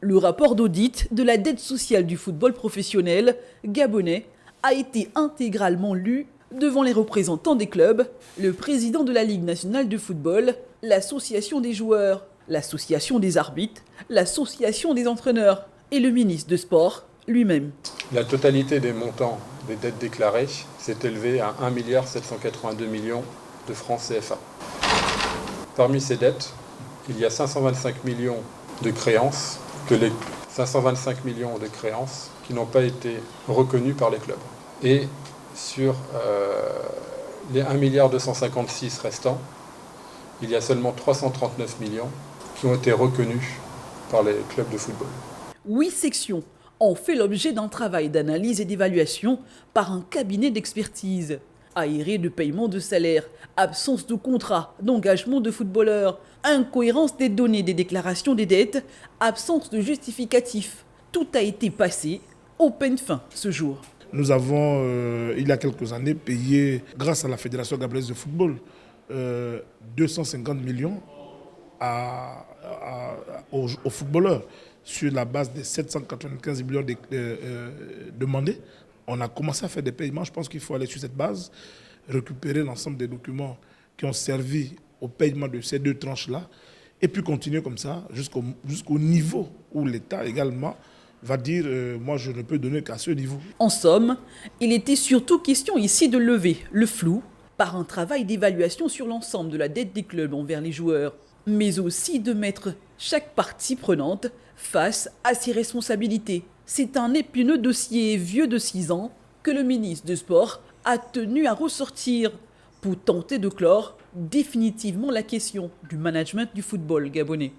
Le rapport d'audit de la dette sociale du football professionnel gabonais a été intégralement lu devant les représentants des clubs, le président de la Ligue nationale de football, l'association des joueurs, l'association des arbitres, l'association des entraîneurs et le ministre de Sport lui-même. La totalité des montants des dettes déclarées s'est élevée à 1 782 millions de francs CFA. Parmi ces dettes, il y a 525 millions de créances, les 525 millions de créances qui n'ont pas été reconnues par les clubs. Et sur les 1,256 milliard restants, il y a seulement 339 millions qui ont été reconnus par les clubs de football. 8 sections ont fait l'objet d'un travail d'analyse et d'évaluation par un cabinet d'expertise. Aéré de paiement de salaire, absence de contrat, d'engagement de footballeurs, incohérence des données des déclarations des dettes, absence de justificatif. Tout a été passé au peigne fin ce jour. Nous avons, il y a quelques années, payé, grâce à la Fédération gabonaise de football, 250 millions aux footballeurs sur la base des 795 millions demandés. On a commencé à faire des paiements. Je pense qu'il faut aller sur cette base, récupérer l'ensemble des documents qui ont servi au paiement de ces deux tranches-là et puis continuer comme ça jusqu'au niveau où l'État également va dire moi je ne peux donner qu'à ce niveau. En somme, il était surtout question ici de lever le flou par un travail d'évaluation sur l'ensemble de la dette des clubs envers les joueurs, mais aussi de mettre chaque partie prenante face à ses responsabilités. C'est un épineux dossier vieux de 6 ans que le ministre du Sport a tenu à ressortir pour tenter de clore définitivement la question du management du football gabonais.